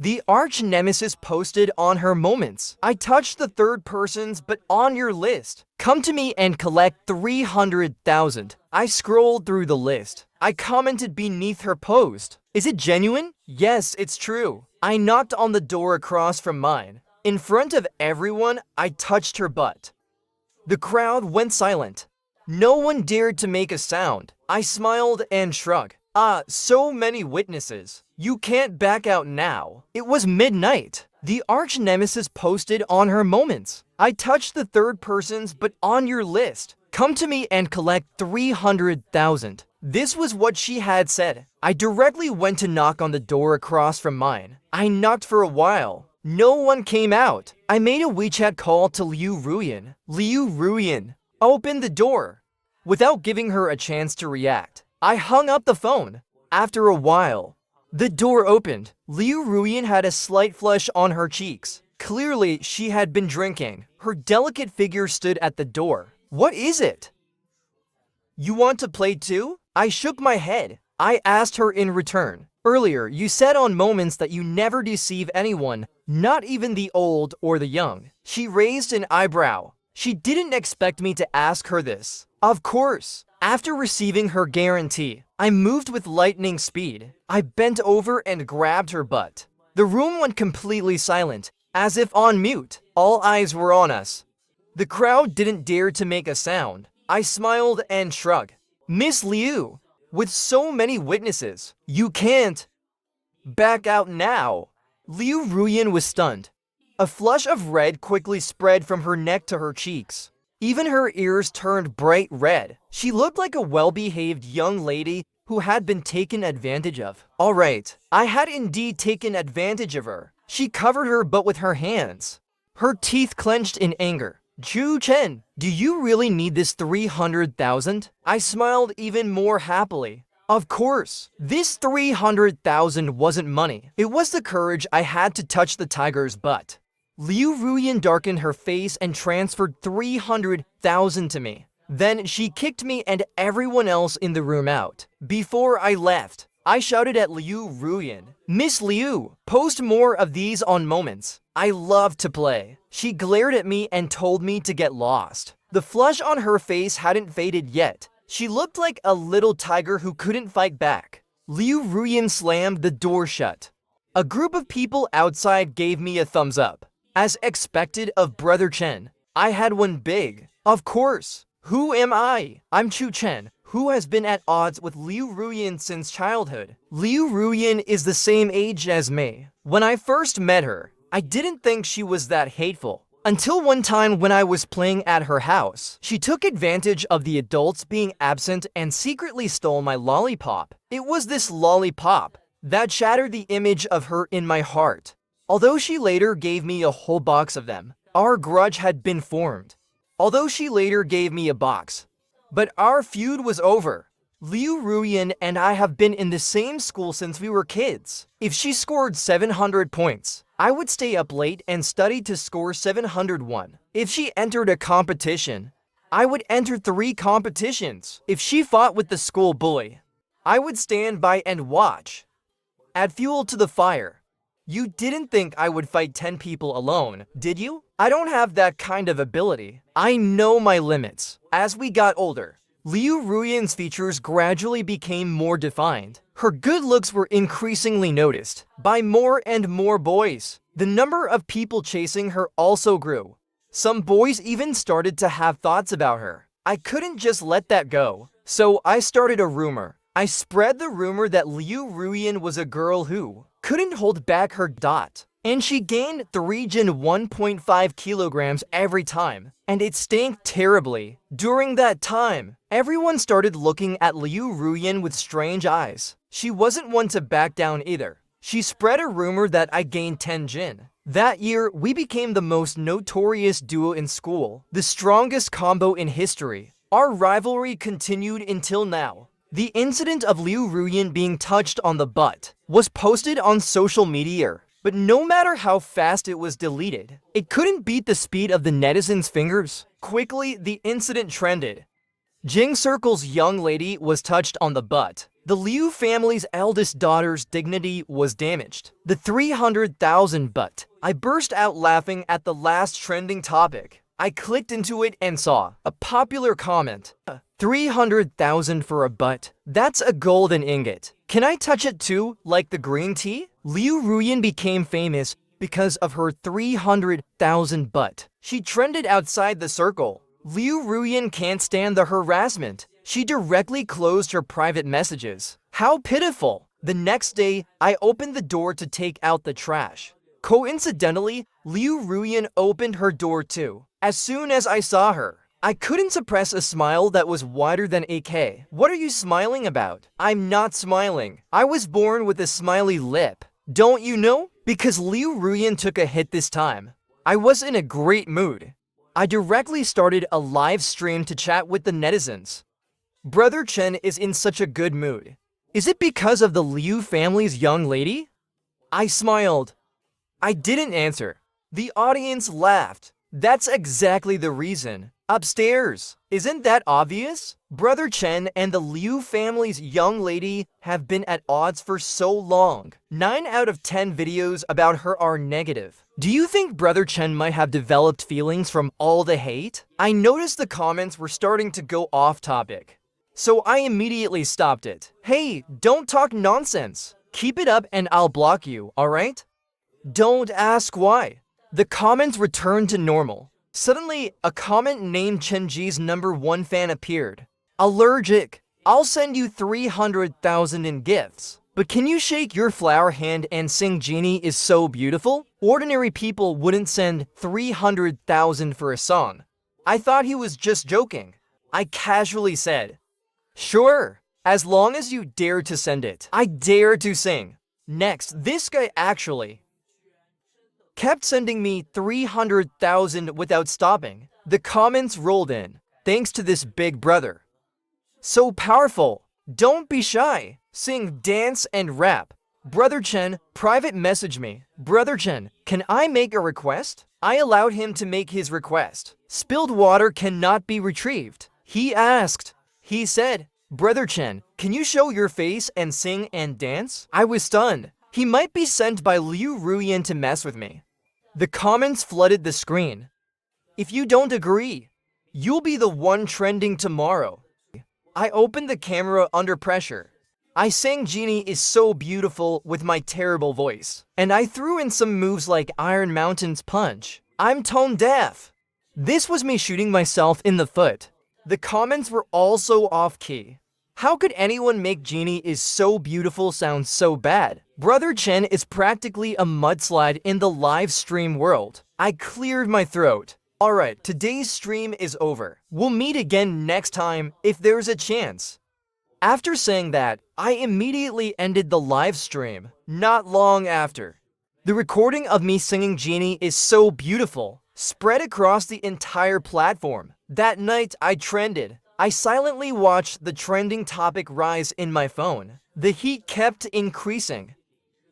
The arch-nemesis posted on her moments. I touched the third persons, but on your list. Come to me and collect 300,000. I scrolled through the list. I commented beneath her post. Is it genuine? Yes, it's true. I knocked on the door across from mine. In front of everyone, I touched her butt. The crowd went silent. No one dared to make a sound. I smiled and shrugged. So many witnesses. You can't back out now. It was midnight. The arch-nemesis posted on her moments. I touched the third persons, but on your list. Come to me and collect 300,000. This was what she had said. I directly went to knock on the door across from mine. I knocked for a while. No one came out. I made a WeChat call to Liu Ruyan. Liu Ruyan, open the door. Without giving her a chance to react, I hung up the phone. After a while, the door opened. Liu Ruyan had a slight flush on her cheeks. Clearly, she had been drinking. Her delicate figure stood at the door. What is it? You want to play too? I shook my head. I asked her in return. Earlier, you said on moments that you never deceive anyone, not even the old or the young. She raised an eyebrow. She didn't expect me to ask her this. Of course. After receiving her guarantee, I moved with lightning speed. I bent over and grabbed her butt. The room went completely silent, as if on mute. All eyes were on us. The crowd didn't dare to make a sound. I smiled and shrugged. Miss Liu, with so many witnesses, you can't back out now. Liu Ruyan was stunned. A flush of red quickly spread from her neck to her cheeks. Even her ears turned bright red. She looked like a well-behaved young lady who had been taken advantage of. All right, I had indeed taken advantage of her. She covered her butt with her hands. Her teeth clenched in anger. Zhu Chen, do you really need this 300,000? I smiled even more happily. Of course, this 300,000 wasn't money. It was the courage I had to touch the tiger's butt. Liu Ruyan darkened her face and transferred 300,000 to me. Then she kicked me and everyone else in the room out. Before I left, I shouted at Liu Ruyan, Miss Liu, post more of these on moments. I love to play. She glared at me and told me to get lost. The flush on her face hadn't faded yet. She looked like a little tiger who couldn't fight back. Liu Ruyan slammed the door shut. A group of people outside gave me a thumbs up. As expected of Brother Chen, I had one big. Of course. Who am I? I'm Chu Chen, who has been at odds with Liu Ruyan since childhood. Liu Ruyan is the same age as me. When I first met her, I didn't think she was that hateful. Until one time when I was playing at her house, she took advantage of the adults being absent and secretly stole my lollipop. It was this lollipop that shattered the image of her in my heart. Although she later gave me a whole box of them, our grudge had been formed. Although she later gave me a box, but our feud was over. Liu Ruyan and I have been in the same school since we were kids. If she scored 700 points, I would stay up late and study to score 701. If she entered a competition, I would enter 3 competitions. If she fought with the school bully, I would stand by and watch. Add fuel to the fire. You didn't think I would fight 10 people alone, did you? I don't have that kind of ability. I know my limits. As we got older, Liu Ruyan's features gradually became more defined. Her good looks were increasingly noticed by more and more boys. The number of people chasing her also grew. Some boys even started to have thoughts about her. I couldn't just let that go, so I started a rumor. I spread the rumor that Liu Ruyan was a girl who couldn't hold back her dot, and she gained the region 1.5 kilograms every time, and it stank terribly. During that time, everyone started looking at Liu Ruyan with strange eyes. She wasn't one to back down either. She spread a rumor that I gained 10 jin. That year, we became the most notorious duo in school, the strongest combo in history. Our rivalry continued until now. The incident of Liu Ruyan being touched on the butt was posted on social media, but no matter how fast it was deleted, it couldn't beat the speed of the netizens' fingers. Quickly, the incident trended. Jing Circle's young lady was touched on the butt. The Liu family's eldest daughter's dignity was damaged. The 300,000 but. I burst out laughing at the last trending topic. I clicked into it and saw a popular comment. 300,000 for a butt. That's a golden ingot. Can I touch it too, like the green tea? Liu Ruyan became famous because of her 300,000 butt. She trended outside the circle. Liu Ruyan can't stand the harassment. She directly closed her private messages. How pitiful! The next day, I opened the door to take out the trash. Coincidentally, Liu Ruyan opened her door too. As soon as I saw her, I couldn't suppress a smile that was wider than AK. What are you smiling about? I'm not smiling. I was born with a smiley lip. Don't you know? Because Liu Ruyan took a hit this time. I was in a great mood. I directly started a live stream to chat with the netizens. Brother Chen is in such a good mood. Is it because of the Liu family's young lady? I smiled. I didn't answer. The audience laughed. That's exactly the reason. Upstairs. Isn't that obvious? Brother Chen and the Liu family's young lady have been at odds for so long. 9 out of 10 videos about her are negative. Do you think Brother Chen might have developed feelings from all the hate? I noticed the comments were starting to go off topic. So I immediately stopped it. Hey, don't talk nonsense. Keep it up and I'll block you, alright? Don't ask why. The comments returned to normal. Suddenly, a comment named Chenji's #1 fan appeared. Allergic. I'll send you 300,000 in gifts. But can you shake your flower hand and sing Genie is so beautiful? Ordinary people wouldn't send 300,000 for a song. I thought he was just joking. I casually said, sure, as long as you dare to send it. I dare to sing. Next, this guy actually kept sending me 300,000 without stopping. The comments rolled in. Thanks to this big brother. So powerful. Don't be shy. Sing, dance, and rap. Brother Chen, private message me. Brother Chen, can I make a request? I allowed him to make his request. Spilled water cannot be retrieved. He asked. He said, Brother Chen, can you show your face and sing and dance? I was stunned. He might be sent by Liu Ruyan to mess with me. The comments flooded the screen. If you don't agree, you'll be the one trending tomorrow. I opened the camera under pressure. I sang Genie is so beautiful with my terrible voice. And I threw in some moves like Iron Mountain's punch. I'm tone deaf. This was me shooting myself in the foot. The comments were also off-key. How could anyone make Genie is so beautiful sound so bad? Brother Chen is practically a mudslide in the live stream world. I cleared my throat. Alright, today's stream is over. We'll meet again next time if there's a chance. After saying that, I immediately ended the live stream. Not long after. The recording of me singing Genie is so beautiful spread across the entire platform. That night I trended. I silently watched the trending topic rise in my phone. The heat kept increasing.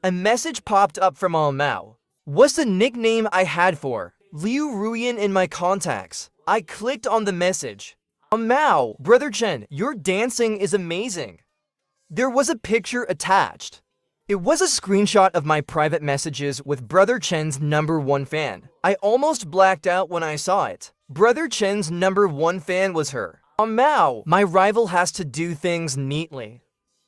A message popped up from Mao. What's the nickname I had for Liu Ruyan in my contacts? I clicked on the message. Mao, Brother Chen, your dancing is amazing. There was a picture attached. It was a screenshot of my private messages with Brother Chen's #1 fan. I almost blacked out when I saw it. Brother Chen's #1 fan was her. Mao, my rival has to do things neatly.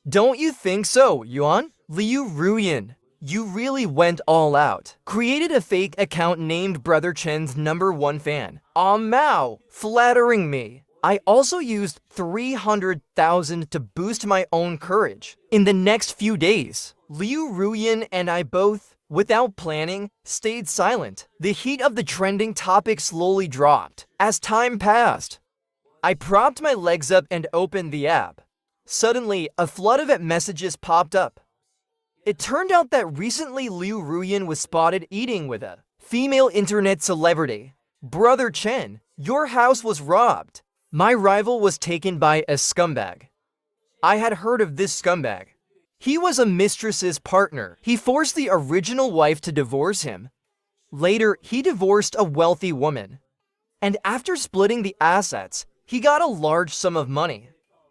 Don't you think so, Yuan? Liu Ruyan, you really went all out. Created a fake account named Brother Chen's #1 fan. Mao, flattering me. I also used 300,000 to boost my own courage. In the next few days, Liu Ruyan and I both, without planning, stayed silent. The heat of the trending topic slowly dropped. As time passed, I propped my legs up and opened the app. Suddenly, a flood of messages popped up. It turned out that recently Liu Ruyan was spotted eating with a female internet celebrity. Brother Chen, your house was robbed. My rival was taken by a scumbag. I had heard of this scumbag. He was a mistress's partner. He forced the original wife to divorce him. Later, he divorced a wealthy woman. And after splitting the assets, he got a large sum of money.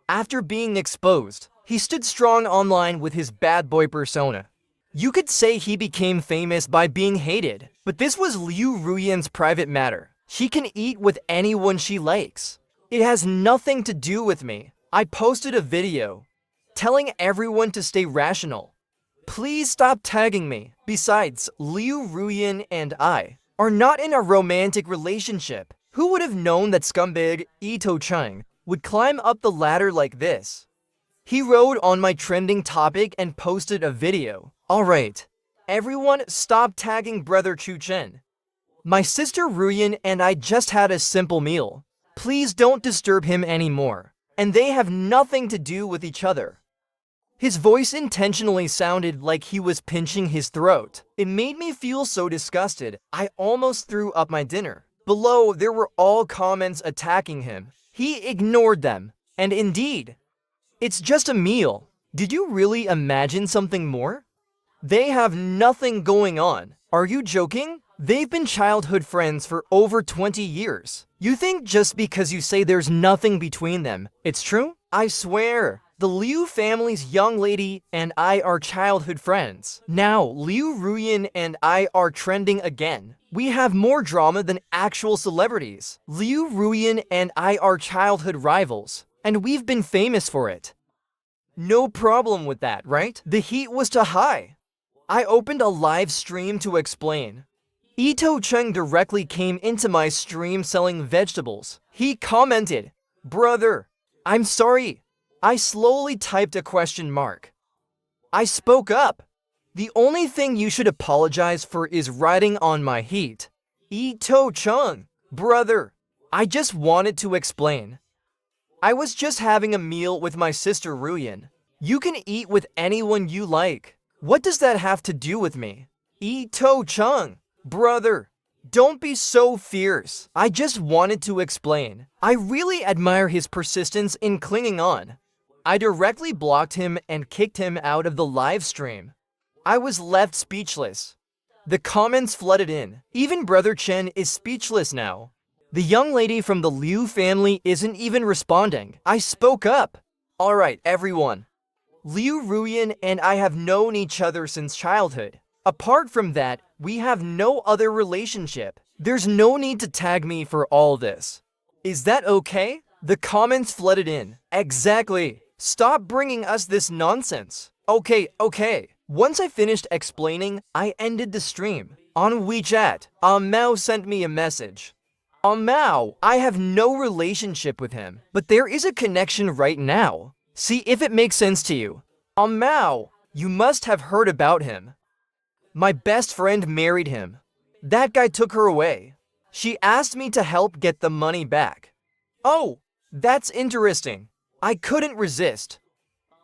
After being exposed, He stood strong online with his bad boy persona. You could say he became famous by being hated, but this was Liu Ruyan's private matter. She can eat with anyone she likes. It has nothing to do with me. I posted a video telling everyone to stay rational. Please stop tagging me. Besides, Liu Ruyan and I are not in a romantic relationship. Who would have known that scumbag Ito Chung would climb up the ladder like this? He rode on my trending topic and posted a video. Alright, everyone stop tagging brother Chu Chen. My sister Ruyan and I just had a simple meal. Please don't disturb him anymore. And they have nothing to do with each other. His voice intentionally sounded like he was pinching his throat. It made me feel so disgusted, I almost threw up my dinner. Below, there were all comments attacking him. He ignored them. And indeed, it's just a meal. Did you really imagine something more? They have nothing going on. Are you joking? They've been childhood friends for over 20 years. You think just because you say there's nothing between them, it's true? I swear, the Liu family's young lady and I are childhood friends. Now, Liu Ruyan and I are trending again. We have more drama than actual celebrities. Liu Ruyan and I are childhood rivals, and we've been famous for it. No problem with that, right? The heat was too high. I opened a live stream to explain. Ito Chung directly came into my stream selling vegetables. He commented, "Brother, I'm sorry." I slowly typed a question mark. I spoke up. The only thing you should apologize for is riding on my heat. Ito Chung, brother, I just wanted to explain. I was just having a meal with my sister Ruyan. You can eat with anyone you like. What does that have to do with me? Ito Chung, brother, don't be so fierce. I just wanted to explain. I really admire his persistence in clinging on. I directly blocked him and kicked him out of the live stream. I was left speechless. The comments flooded in. Even Brother Chen is speechless now. The young lady from the Liu family isn't even responding. I spoke up. Alright, everyone. Liu Ruyan and I have known each other since childhood. Apart from that, we have no other relationship. There's no need to tag me for all this. Is that okay? The comments flooded in. Exactly. Stop bringing us this nonsense. Okay. Once I finished explaining, I ended the stream. On WeChat, Mao sent me a message. Mao, I have no relationship with him, but there is a connection right now. See if it makes sense to you. Mao, you must have heard about him. My best friend married him. That guy took her away. She asked me to help get the money back. Oh, that's interesting. I couldn't resist.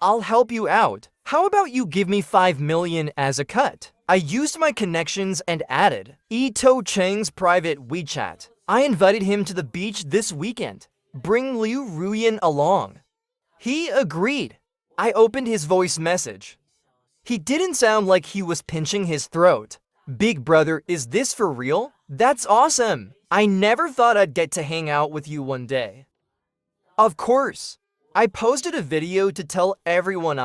I'll help you out. How about you give me 5 million as a cut? I used my connections and added Ito Cheng's private WeChat. I invited him to the beach this weekend. Bring Liu Ruyan along. He agreed. I opened his voice message. He didn't sound like he was pinching his throat. Big brother, is this for real? That's awesome. I never thought I'd get to hang out with you one day. Of course. I posted a video to tell everyone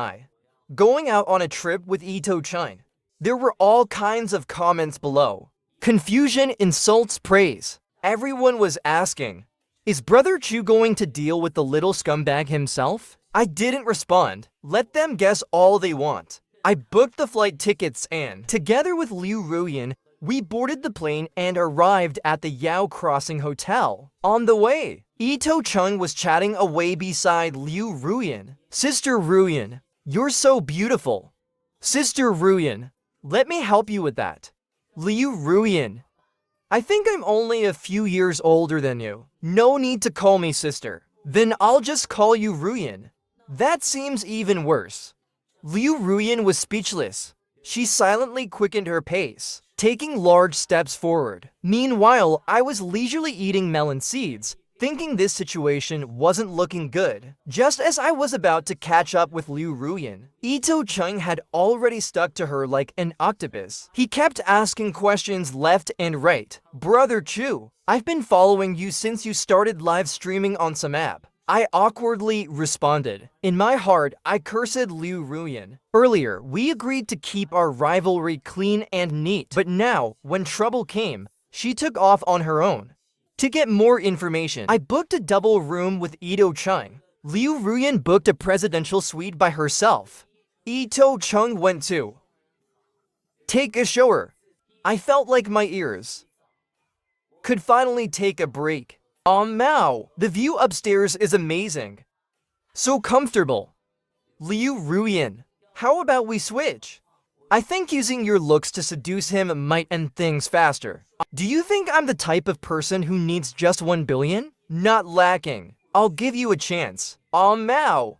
going out on a trip with Ito Chung. There were all kinds of comments below. Confusion, insults, praise. Everyone was asking, is Brother Chu going to deal with the little scumbag himself? I didn't respond. Let them guess all they want. I booked the flight tickets and, together with Liu Ruyan, we boarded the plane and arrived at the Yao Crossing Hotel. On the way, Ito Chung was chatting away beside Liu Ruyan. Sister Ruyan, you're so beautiful. Sister Ruyan, let me help you with that. Liu Ruyan, I think I'm only a few years older than you. No need to call me sister. Then I'll just call you Ruyan. That seems even worse. Liu Ruyan was speechless. She silently quickened her pace, taking large steps forward. Meanwhile, I was leisurely eating melon seeds, thinking this situation wasn't looking good. Just as I was about to catch up with Liu Ruyan, Ito Chung had already stuck to her like an octopus. He kept asking questions left and right. Brother Chu, I've been following you since you started live streaming on some app. I awkwardly responded. In my heart, I cursed Liu Ruyan. Earlier, we agreed to keep our rivalry clean and neat, but now, when trouble came, she took off on her own. To get more information, I booked a double room with Ito Chung. Liu Ruyan booked a presidential suite by herself. Ito Chung went to take a shower. I felt like my ears could finally take a break. Mao, the view upstairs is amazing. So comfortable. Liu Ruyan, how about we switch? I think using your looks to seduce him might end things faster. Do you think I'm the type of person who needs just 1 billion? Not lacking. I'll give you a chance. Mao.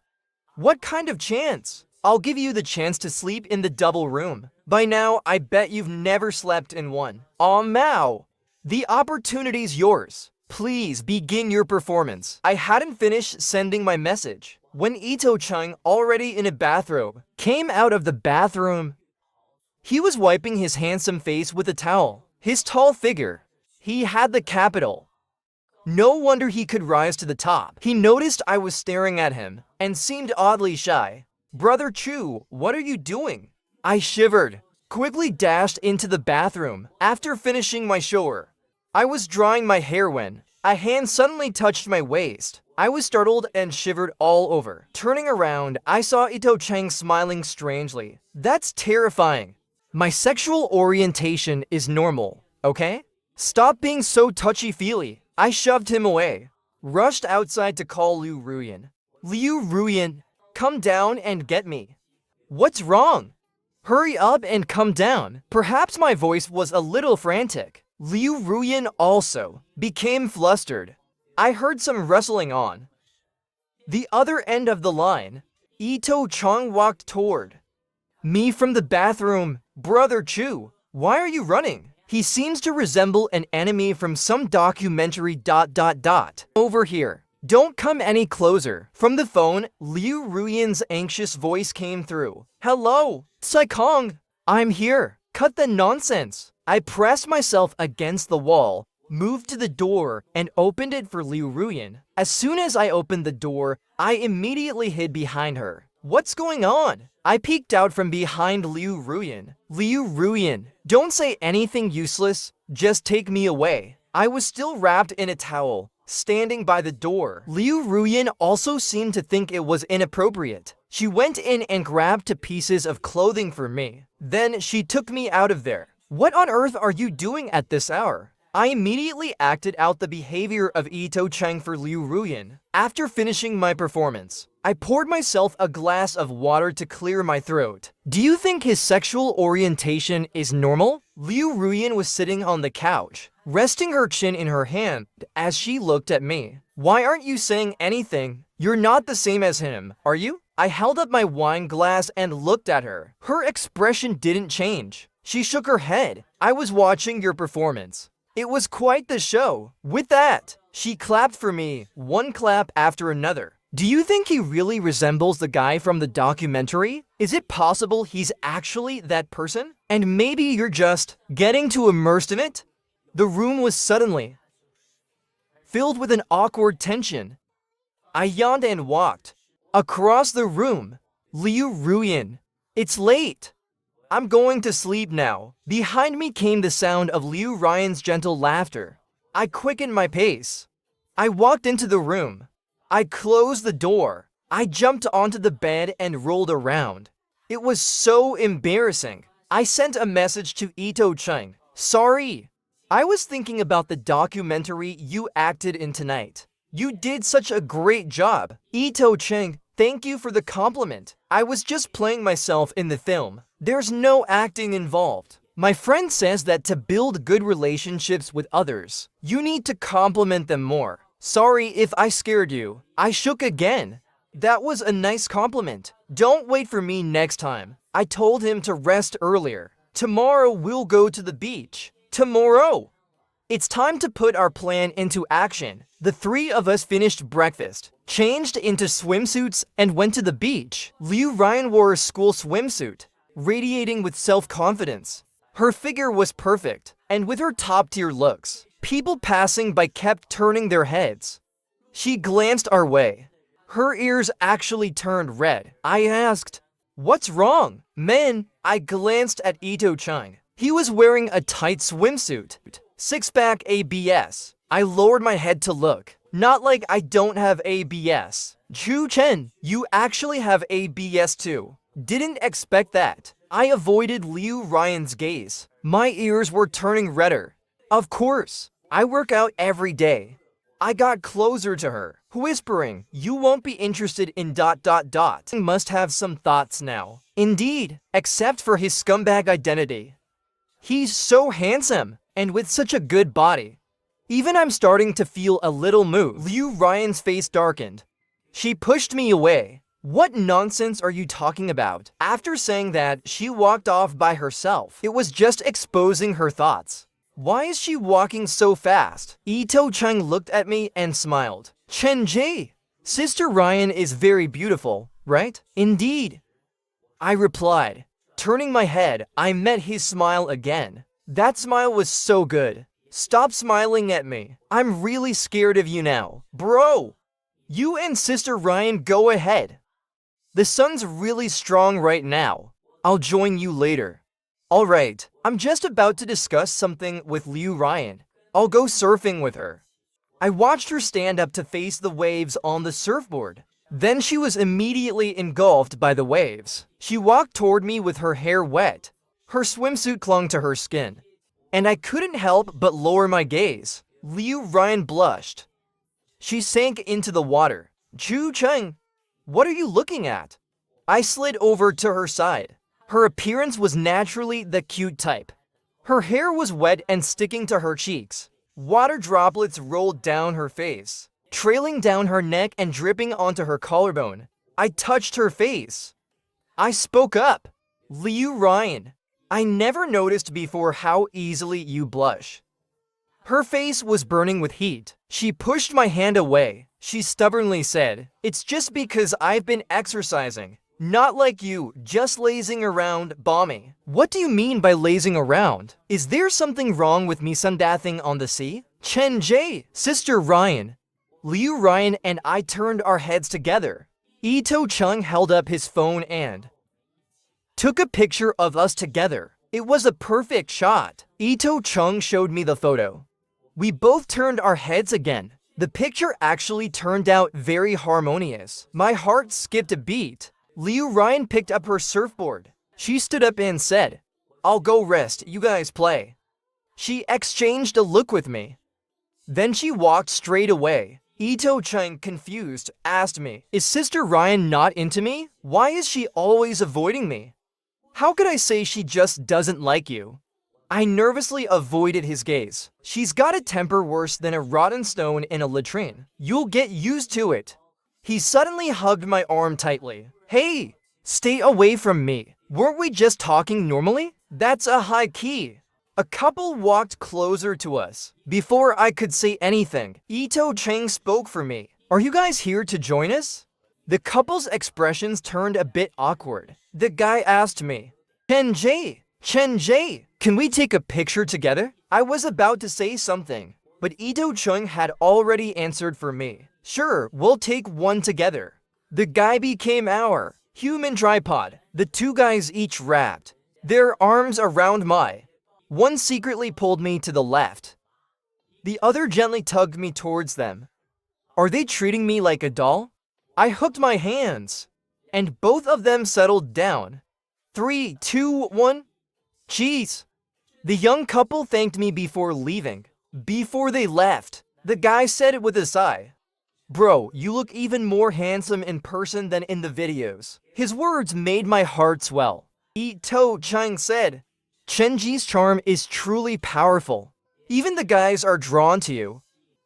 What kind of chance? I'll give you the chance to sleep in the double room. By now, I bet you've never slept in one. Mao. The opportunity's yours. Please begin your performance. I hadn't finished sending my message when Ito Chung, already in a bathrobe, came out of the bathroom. He was wiping his handsome face with a towel. His tall figure. He had the capital. No wonder he could rise to the top. He noticed I was staring at him and seemed oddly shy. Brother Chu, what are you doing? I shivered, quickly dashed into the bathroom. After finishing my shower, I was drying my hair when a hand suddenly touched my waist. I was startled and shivered all over. Turning around, I saw Ito Chang smiling strangely. That's terrifying. My sexual orientation is normal, okay? Stop being so touchy-feely. I shoved him away, rushed outside to call Liu Ruyan. Liu Ruyan, come down and get me. What's wrong? Hurry up and come down. Perhaps my voice was a little frantic. Liu Ruyan also became flustered. I heard some rustling on the other end of the line. Ito Chung walked toward me from the bathroom. Brother Chu, why are you running? He seems to resemble an enemy from some documentary ... Over here. Don't come any closer. From the phone, Liu Ruyan's anxious voice came through. Hello, Tsai Kong. I'm here. Cut the nonsense. I pressed myself against the wall, moved to the door, and opened it for Liu Ruyan. As soon as I opened the door, I immediately hid behind her. What's going on? I peeked out from behind Liu Ruyan. Liu Ruyan, don't say anything useless, just take me away. I was still wrapped in a towel, standing by the door. Liu Ruyan also seemed to think it was inappropriate. She went in and grabbed two pieces of clothing for me. Then she took me out of there. What on earth are you doing at this hour? I immediately acted out the behavior of Ito Chang for Liu Ruyan. After finishing my performance, I poured myself a glass of water to clear my throat. Do you think his sexual orientation is normal? Liu Ruyan was sitting on the couch, resting her chin in her hand as she looked at me. Why aren't you saying anything? You're not the same as him, are you? I held up my wine glass and looked at her. Her expression didn't change. She shook her head. I was watching your performance. It was quite the show. With that, she clapped for me, one clap after another. Do you think he really resembles the guy from the documentary? Is it possible he's actually that person? And maybe you're just getting too immersed in it? The room was suddenly filled with an awkward tension. I yawned and walked across the room. Liu Ruyan, it's late. I'm going to sleep now. Behind me came the sound of Liu Ruyan's gentle laughter. I quickened my pace. I walked into the room. I closed the door. I jumped onto the bed and rolled around. It was so embarrassing. I sent a message to Ito Chung. Sorry. I was thinking about the documentary you acted in tonight. You did such a great job. Ito Chung, thank you for the compliment. I was just playing myself in the film. There's no acting involved. My friend says that to build good relationships with others, you need to compliment them more. Sorry if I scared you. I shook again. That was a nice compliment. Don't wait for me next time. I told him to rest earlier. Tomorrow we'll go to the beach. Tomorrow! It's time to put our plan into action. The three of us finished breakfast, changed into swimsuits, and went to the beach. Liu Ruyan wore a school swimsuit, radiating with self-confidence. Her figure was perfect, and with her top-tier looks, people passing by kept turning their heads. She glanced our way. Her ears actually turned red. I asked, "What's wrong?" "Man," I glanced at Ito-chan. He was wearing a tight swimsuit. Six-pack ABS. I lowered my head to look. Not like I don't have ABS. Chu-chen, you actually have ABS too. Didn't expect that. I avoided Liu Ryan's gaze. My ears were turning redder. Of course, I work out every day. I got closer to her, whispering, "You won't be interested in ... Must have some thoughts now." Indeed, except for his scumbag identity. He's so handsome, and with such a good body. Even I'm starting to feel a little moved. Liu Ryan's face darkened. She pushed me away. "What nonsense are you talking about?" After saying that, she walked off by herself. It was just exposing her thoughts. Why is she walking so fast? Ito-chan looked at me and smiled. "Chen-ji, Sister Ryan is very beautiful, right?" "Indeed," I replied. Turning my head, I met his smile again. That smile was so good. "Stop smiling at me. I'm really scared of you now." "Bro, you and Sister Ryan go ahead. The sun's really strong right now. I'll join you later." "Alright, I'm just about to discuss something with Liu Ryan. I'll go surfing with her." I watched her stand up to face the waves on the surfboard. Then she was immediately engulfed by the waves. She walked toward me with her hair wet. Her swimsuit clung to her skin, and I couldn't help but lower my gaze. Liu Ryan blushed. She sank into the water. "Chu-chen, what are you looking at?" I slid over to her side. Her appearance was naturally the cute type. Her hair was wet and sticking to her cheeks. Water droplets rolled down her face, trailing down her neck and dripping onto her collarbone. I touched her face. I spoke up. "Liu Ryan, I never noticed before how easily you blush." Her face was burning with heat. She pushed my hand away. She stubbornly said, "It's just because I've been exercising. Not like you, just lazing around, bombing." "What do you mean by lazing around? Is there something wrong with me sunbathing on the sea?" "Chen-ji, Sister Ryan." Liu Ryan and I turned our heads together. Ito-chung held up his phone and took a picture of us together. It was a perfect shot. Ito-chung showed me the photo. We both turned our heads again. The picture actually turned out very harmonious. My heart skipped a beat. Liu Ryan picked up her surfboard. She stood up and said, "I'll go rest, you guys play." She exchanged a look with me. Then she walked straight away. Ito-chan, confused, asked me, "Is Sister Ryan not into me? Why is she always avoiding me? How could I say she just doesn't like you?" I nervously avoided his gaze. "She's got a temper worse than a rotten stone in a latrine. You'll get used to it." He suddenly hugged my arm tightly. "Hey, stay away from me. Weren't we just talking normally?" "That's a high key." A couple walked closer to us. Before I could say anything, Ito-chan spoke for me. "Are you guys here to join us?" The couple's expressions turned a bit awkward. The guy asked me, Chen-ji, can we take a picture together?" I was about to say something, but Ito-chan had already answered for me. "Sure, we'll take one together." The guy became our human tripod. The two guys each wrapped their arms around my. One secretly pulled me to the left. The other gently tugged me towards them. Are they treating me like a doll? I hooked my hands, and both of them settled down. 3, 2, 1. Jeez. The young couple thanked me before leaving. Before they left, the guy said it with a sigh. "Bro, you look even more handsome in person than in the videos." His words made my heart swell. Ito-chan said, "Chen-ji's charm is truly powerful. Even the guys are drawn to you."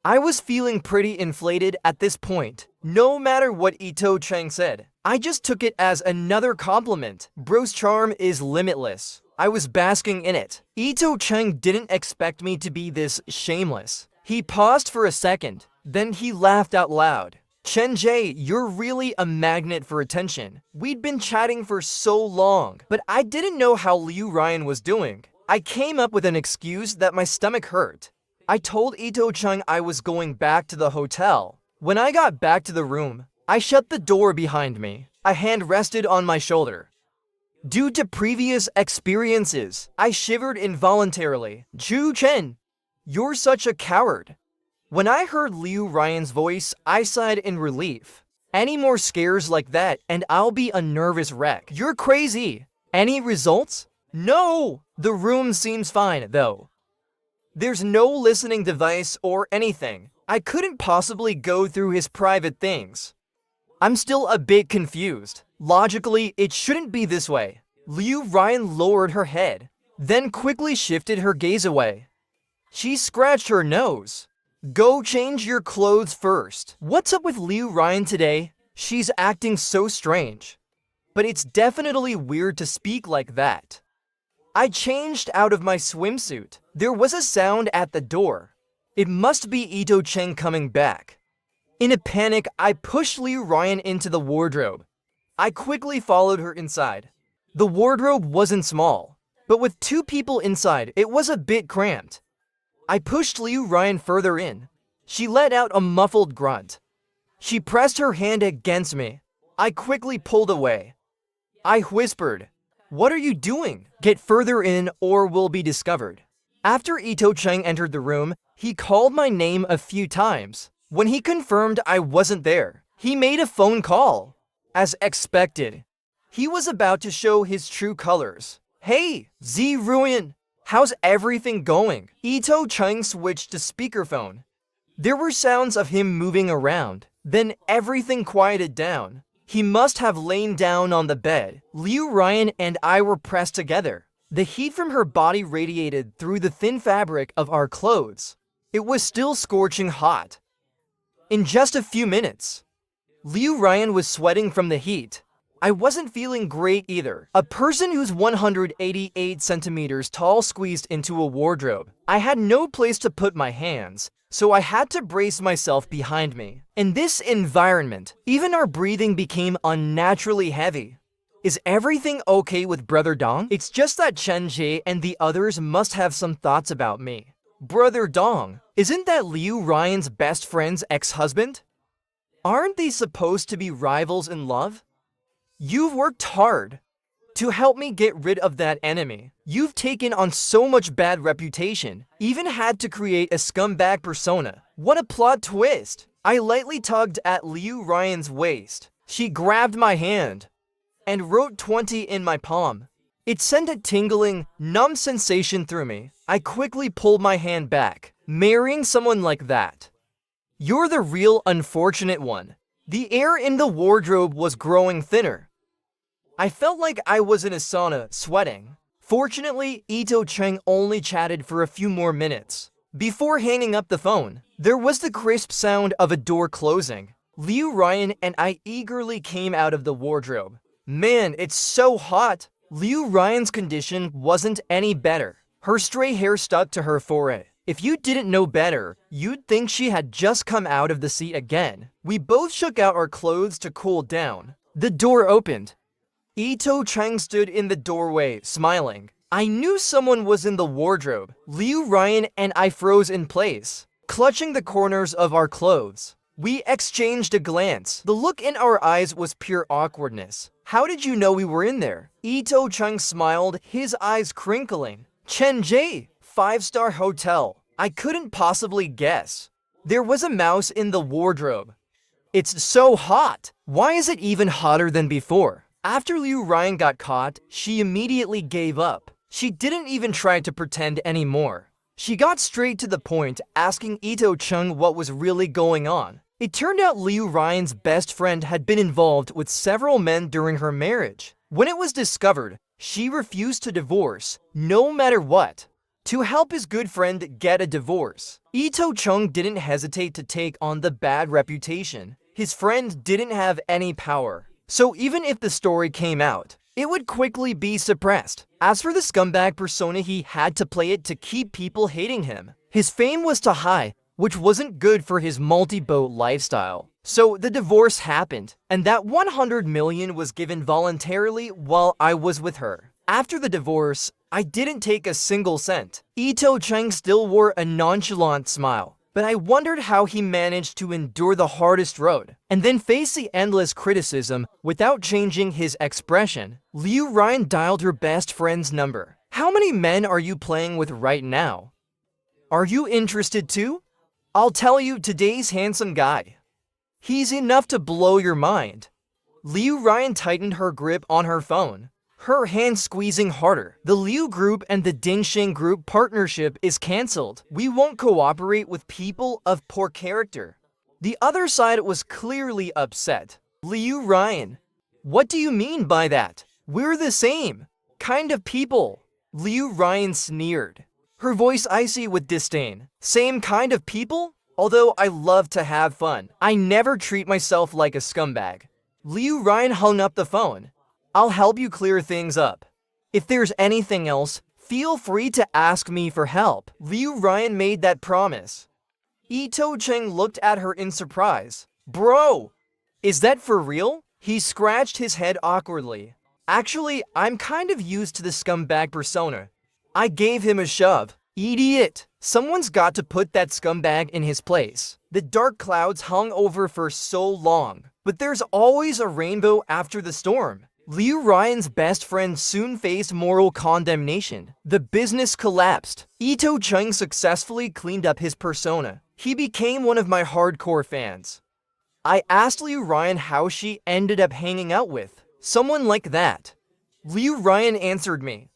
I was feeling pretty inflated at this point. No matter what Ito-chan said, I just took it as another compliment. Bro's charm is limitless. I was basking in it. Ito-chan didn't expect me to be this shameless. He paused for a second, then he laughed out loud. "Chen-ji, you're really a magnet for attention. We'd been chatting for so long, but I didn't know how Liu Ryan was doing. I came up with an excuse that my stomach hurt. I told Ito-chan I was going back to the hotel. When I got back to the room, I shut the door behind me. A hand rested on my shoulder. Due to previous experiences, I shivered involuntarily. Ju Chen, you're such a coward. When I heard Liu Ryan's voice, I sighed in relief. Any more scares like that and I'll be a nervous wreck. You're crazy. Any results? No! The room seems fine, though. There's no listening device or anything. I couldn't possibly go through his private things. I'm still a bit confused. Logically, it shouldn't be this way. Liu Ryan lowered her head, then quickly shifted her gaze away. She scratched her nose. Go change your clothes first. What's up with Liu Ryan today? She's acting so strange. But it's definitely weird to speak like that. I changed out of my swimsuit. There was a sound at the door. It must be Ito Cheng coming back. In a panic, I pushed Liu Ryan into the wardrobe. I quickly followed her inside. The wardrobe wasn't small, but with 2 people inside, it was a bit cramped. I pushed Liu Ryan further in. She let out a muffled grunt. She pressed her hand against me. I quickly pulled away. I whispered, "What are you doing? Get further in or we'll be discovered." After Ito Cheng entered the room, he called my name a few times. When he confirmed I wasn't there, he made a phone call. As expected, he was about to show his true colors. "Hey, Z Ruin, how's everything going?" Ito Cheng switched to speakerphone. There were sounds of him moving around. Then everything quieted down. He must have lain down on the bed. Liu Ryan and I were pressed together. The heat from her body radiated through the thin fabric of our clothes. It was still scorching hot. In just a few minutes, Liu Ryan was sweating from the heat. I wasn't feeling great either. A person who's 188 centimeters tall squeezed into a wardrobe. I had no place to put my hands, so I had to brace myself behind me. In this environment, even our breathing became unnaturally heavy. Is everything okay with Brother Dong? It's just that Chen Jie and the others must have some thoughts about me. Brother Dong, isn't that Liu Ryan's best friend's ex-husband? Aren't they supposed to be rivals in love? You've worked hard to help me get rid of that enemy. You've taken on so much bad reputation, even had to create a scumbag persona. What a plot twist! I lightly tugged at Liu Ryan's waist. She grabbed my hand and wrote 20 in my palm. It sent a tingling, numb sensation through me. I quickly pulled my hand back. Marrying someone like that. You're the real unfortunate one. The air in the wardrobe was growing thinner. I felt like I was in a sauna, sweating. Fortunately, Ito Cheng only chatted for a few more minutes. Before hanging up the phone, there was the crisp sound of a door closing. Liu Ryan and I eagerly came out of the wardrobe. Man, it's so hot! Liu Ryan's condition wasn't any better. Her stray hair stuck to her forehead. If you didn't know better, you'd think she had just come out of the sea again. We both shook out our clothes to cool down. The door opened. Ito Cheng stood in the doorway, smiling. I knew someone was in the wardrobe. Liu Ryan and I froze in place, clutching the corners of our clothes. We exchanged a glance. The look in our eyes was pure awkwardness. How did you know we were in there? Ito Cheng smiled, his eyes crinkling. Chen Jie, 5-star hotel. I couldn't possibly guess. There was a mouse in the wardrobe. It's so hot. Why is it even hotter than before? After Liu Ryan got caught, she immediately gave up. She didn't even try to pretend anymore. She got straight to the point, asking Ito Cheng what was really going on. It turned out Liu Ryan's best friend had been involved with several men during her marriage. When it was discovered, she refused to divorce, no matter what. To help his good friend get a divorce, Ito Cheng didn't hesitate to take on the bad reputation. His friend didn't have any power. So even if the story came out, it would quickly be suppressed. As for the scumbag persona, he had to play it to keep people hating him. His fame was too high, which wasn't good for his multi-boat lifestyle. So the divorce happened, and that 100 million was given voluntarily while I was with her. After the divorce, I didn't take a single cent. Ito Cheng still wore a nonchalant smile, but I wondered how he managed to endure the hardest road and then face the endless criticism without changing his expression. Liu Ryan dialed her best friend's number. How many men are you playing with right now? Are you interested too? I'll tell you today's handsome guy. He's enough to blow your mind. Liu Ryan tightened her grip on her phone, her hand squeezing harder. The Liu group and the Dingxing group partnership is cancelled. We won't cooperate with people of poor character. The other side was clearly upset. Liu Ryan, what do you mean by that? We're the same kind of people. Liu Ryan sneered, her voice icy with disdain. Same kind of people? Although I love to have fun, I never treat myself like a scumbag. Liu Ryan hung up the phone. I'll help you clear things up. If there's anything else, feel free to ask me for help. Liu Ryan made that promise. Ito Cheng looked at her in surprise. Bro, is that for real? He scratched his head awkwardly. Actually, I'm kind of used to the scumbag persona. I gave him a shove. Idiot! Someone's got to put that scumbag in his place. The dark clouds hung over for so long, but there's always a rainbow after the storm. Liu Ryan's best friend soon faced moral condemnation. The business collapsed. Ito Chung successfully cleaned up his persona. He became one of my hardcore fans. I asked Liu Ryan how she ended up hanging out with someone like that. Liu Ryan answered me.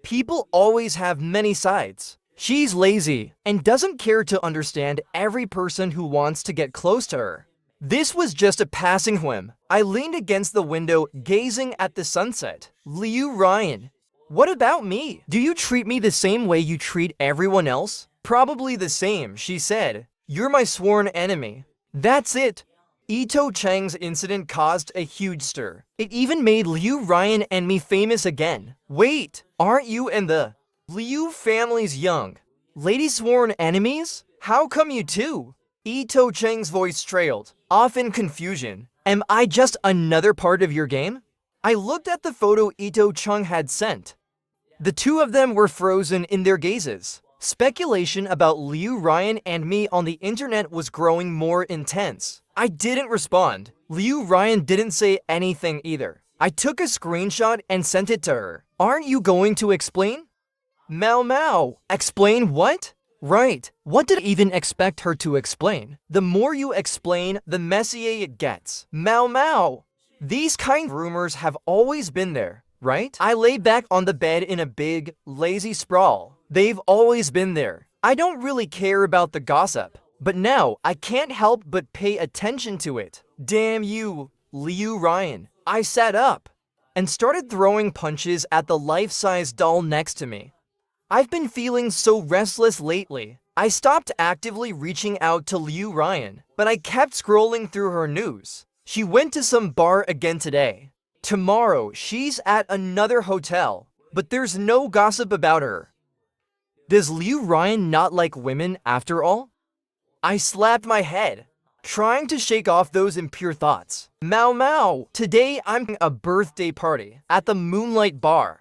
People always have many sides. She's lazy and doesn't care to understand every person who wants to get close to her. This was just a passing whim. I leaned against the window, gazing at the sunset. Liu Ryan, what about me? Do you treat me the same way you treat everyone else? Probably the same, she said. You're my sworn enemy. That's it. Ito Cheng's incident caused a huge stir. It even made Liu Ryan and me famous again. Wait, aren't you and the Liu family's young lady sworn enemies? How come you two? Ito Cheng's voice trailed, off in confusion. Am I just another part of your game? I looked at the photo Ito Chung had sent. The two of them were frozen in their gazes. Speculation about Liu Ryan and me on the internet was growing more intense. I didn't respond. Liu Ryan didn't say anything either. I took a screenshot and sent it to her. Aren't you going to explain? Mao Mao. Explain what? Right. What did I even expect her to explain? The more you explain, the messier it gets. Mao Mao. These kind of rumors have always been there, right? I lay back on the bed in a big, lazy sprawl. They've always been there. I don't really care about the gossip, but now I can't help but pay attention to it. Damn you, Liu Ryan. I sat up and started throwing punches at the life-size doll next to me. I've been feeling so restless lately. I stopped actively reaching out to Liu Ryan, but I kept scrolling through her news. She went to some bar again today. Tomorrow, she's at another hotel, but there's no gossip about her. Does Liu Ryan not like women after all? I slapped my head, trying to shake off those impure thoughts. Mao Mao, today I'm having a birthday party at the Moonlight Bar.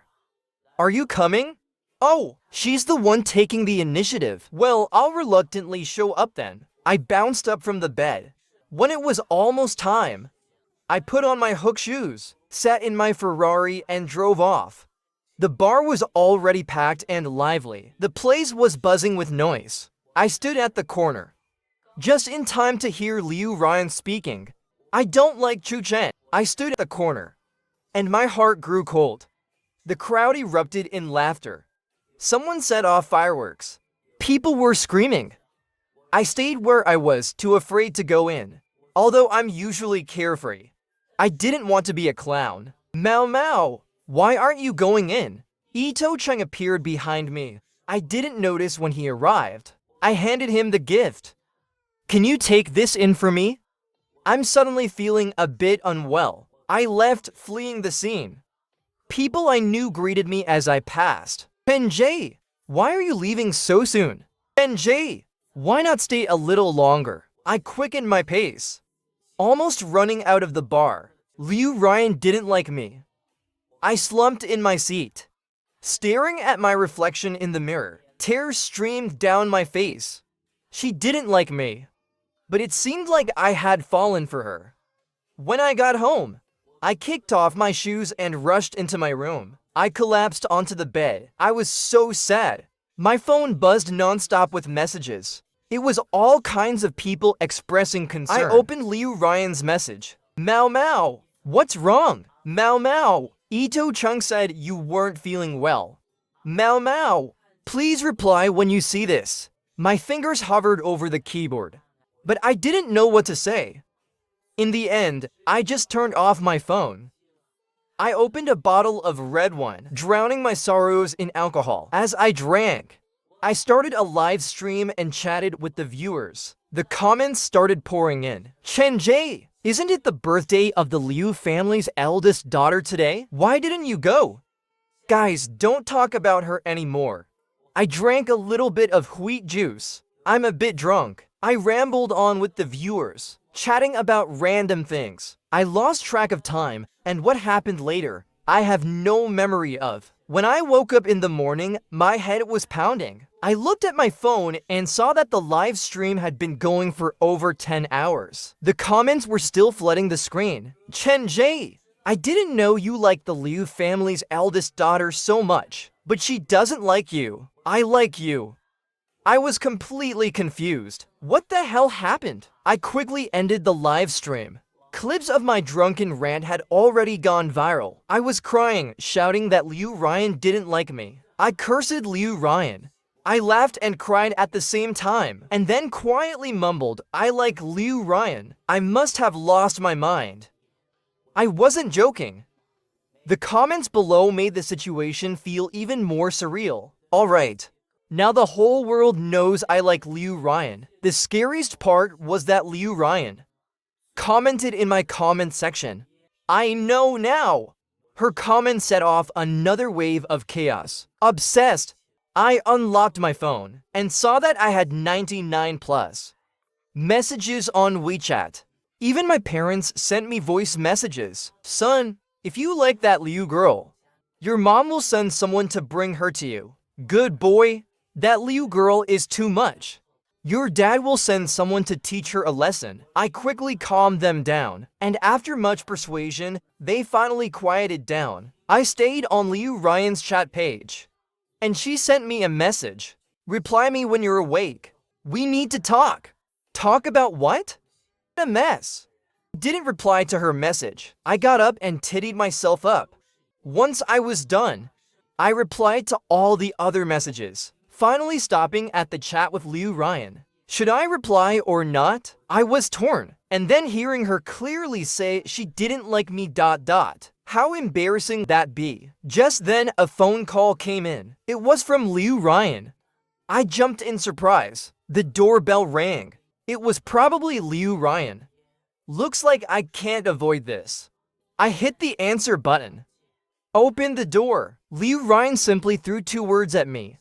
Are you coming? Oh, she's the one taking the initiative. Well, I'll reluctantly show up then. I bounced up from the bed. When it was almost time, I put on my hook shoes, sat in my Ferrari, and drove off. The bar was already packed and lively. The place was buzzing with noise. I stood at the corner, just in time to hear Liu Ryan speaking. I don't like Chu Chen. I stood at the corner, and my heart grew cold. The crowd erupted in laughter. Someone set off fireworks. People were screaming. I stayed where I was, too afraid to go in. Although I'm usually carefree, I didn't want to be a clown. Mao Mao, why aren't you going in? Ito Cheng appeared behind me. I didn't notice when he arrived. I handed him the gift. Can you take this in for me? I'm suddenly feeling a bit unwell. I left, fleeing the scene. People I knew greeted me as I passed. Benjay, why are you leaving so soon? Benjay, why not stay a little longer? I quickened my pace, almost running out of the bar. Liu Ryan didn't like me. I slumped in my seat, staring at my reflection in the mirror. Tears streamed down my face. She didn't like me, but it seemed like I had fallen for her. When I got home, I kicked off my shoes and rushed into my room. I collapsed onto the bed. I was so sad. My phone buzzed nonstop with messages. It was all kinds of people expressing concern. I opened Liu Ryan's message. Mao Mao, what's wrong? Mao Mao, Ito Chung said you weren't feeling well. Mao Mao, please reply when you see this. My fingers hovered over the keyboard, but I didn't know what to say. In the end, I just turned off my phone. I opened a bottle of red wine, drowning my sorrows in alcohol. As I drank, I started a live stream and chatted with the viewers. The comments started pouring in. Chen Jie, isn't it the birthday of the Liu family's eldest daughter today? Why didn't you go? Guys, don't talk about her anymore. I drank a little bit of wheat juice. I'm a bit drunk. I rambled on with the viewers, chatting about random things. I lost track of time, and what happened later, I have no memory of. When I woke up in the morning, my head was pounding. I looked at my phone and saw that the live stream had been going for over 10 hours. The comments were still flooding the screen. Chen Jie, I didn't know you liked the Liu family's eldest daughter so much, but she doesn't like you. I like you. I was completely confused. What the hell happened? I quickly ended the live stream. Clips of my drunken rant had already gone viral. I was crying, shouting that Liu Ryan didn't like me. I cursed Liu Ryan. I laughed and cried at the same time, and then quietly mumbled, I like Liu Ryan. I must have lost my mind. I wasn't joking. The comments below made the situation feel even more surreal. Alright. Now the whole world knows I like Liu Ryan. The scariest part was that Liu Ryan commented in my comment section. I know now. Her comment set off another wave of chaos. Obsessed. I unlocked my phone and saw that I had 99 plus messages on WeChat. Even my parents sent me voice messages. Son, if you like that Liu girl, your mom will send someone to bring her to you. Good boy. That Liu girl is too much. Your dad will send someone to teach her a lesson. I quickly calmed them down, and after much persuasion, they finally quieted down. I stayed on Liu Ryan's chat page, and she sent me a message. Reply me when you're awake. We need to talk. Talk about what? A mess. Didn't reply to her message. I got up and tittied myself up. Once I was done, I replied to all the other messages, finally stopping at the chat with Liu Ryan. Should I reply or not? I was torn, and then hearing her clearly say she didn't like me ... How embarrassing that be? Just then, a phone call came in. It was from Liu Ryan. I jumped in surprise. The doorbell rang. It was probably Liu Ryan. Looks like I can't avoid this. I hit the answer button. Open the door. Liu Ryan simply threw 2 words at me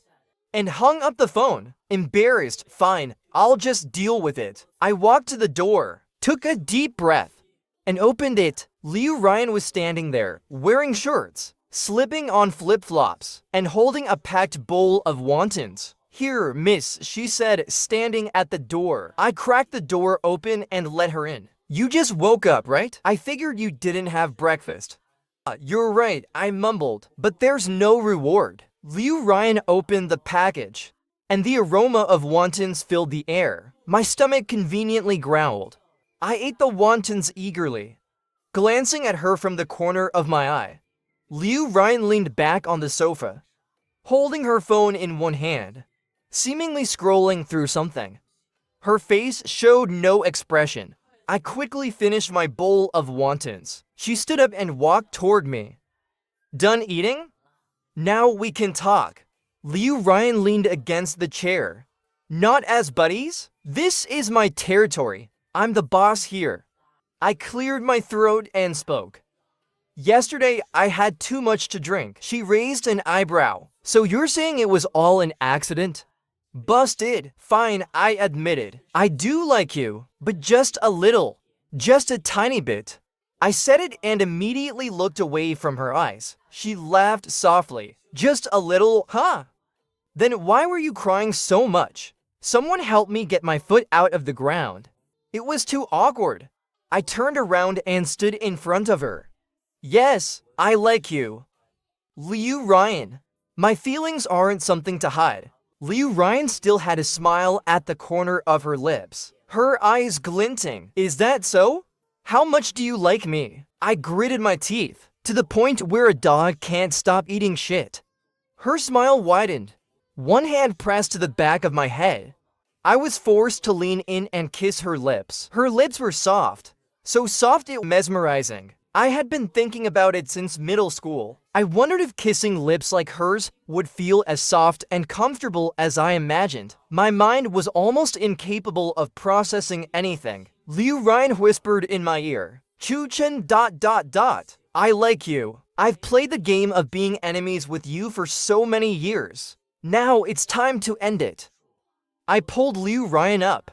and hung up the phone. Embarrassed, fine, I'll just deal with it. I walked to the door, took a deep breath, and opened it. Liu Ryan was standing there, wearing shorts, slipping on flip-flops, and holding a packed bowl of wontons. Here, miss, she said, standing at the door. I cracked the door open and let her in. You just woke up, right? I figured you didn't have breakfast. You're right, I mumbled, but there's no reward. Liu Ryan opened the package, and the aroma of wontons filled the air. My stomach conveniently growled. I ate the wontons eagerly, glancing at her from the corner of my eye. Liu Ryan leaned back on the sofa, holding her phone in one hand, seemingly scrolling through something. Her face showed no expression. I quickly finished my bowl of wontons. She stood up and walked toward me. Done eating? Now we can talk. Liu Ryan leaned against the chair. Not as buddies? This is my territory. I'm the boss here. I cleared my throat and spoke. Yesterday, I had too much to drink. She raised an eyebrow. So you're saying it was all an accident? Busted. Fine, I admitted. I do like you, but just a little. Just a tiny bit. I said it and immediately looked away from her eyes. She laughed softly. Just a little, huh? Then why were you crying so much? Someone help me get my foot out of the ground. It was too awkward. I turned around and stood in front of her. Yes, I like you. Liu Ryan. My feelings aren't something to hide. Liu Ryan still had a smile at the corner of her lips, her eyes glinting. Is that so? How much do you like me? I gritted my teeth, to the point where a dog can't stop eating shit. Her smile widened. One hand pressed to the back of my head. I was forced to lean in and kiss her lips. Her lips were soft, so soft it was mesmerizing. I had been thinking about it since middle school. I wondered if kissing lips like hers would feel as soft and comfortable as I imagined. My mind was almost incapable of processing anything. Liu Ryan whispered in my ear, Chu-chen ... I like you. I've played the game of being enemies with you for so many years. Now it's time to end it. I pulled Liu Ryan up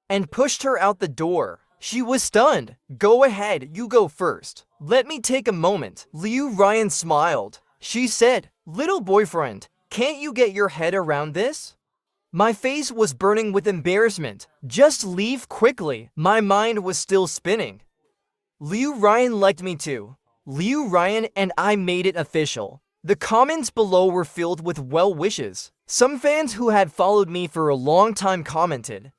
and pushed her out the door. She was stunned. Go ahead, you go first. Let me take a moment. Liu Ryan smiled. She said, little boyfriend, can't you get your head around this? My face was burning with embarrassment. Just leave quickly. My mind was still spinning. Liu Ryan liked me too. Liu Ryan and I made it official. The comments below were filled with well wishes. Some fans who had followed me for a long time commented,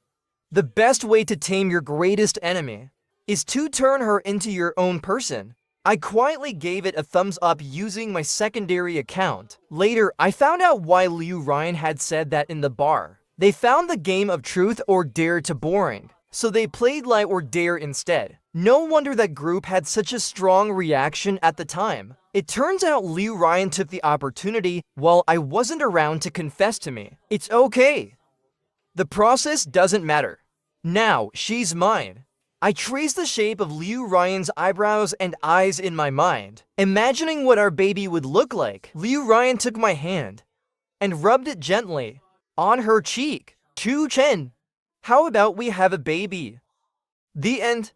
the best way to tame your greatest enemy is to turn her into your own person. I quietly gave it a thumbs up using my secondary account. Later, I found out why Liu Ryan had said that in the bar. They found the game of truth or dare too boring, so they played lie or dare instead. No wonder that group had such a strong reaction at the time. It turns out Liu Ryan took the opportunity while I wasn't around to confess to me. It's okay. The process doesn't matter. Now, she's mine. I traced the shape of Liu Ryan's eyebrows and eyes in my mind, imagining what our baby would look like. Liu Ryan took my hand and rubbed it gently on her cheek. Chu-chen, how about we have a baby? The end.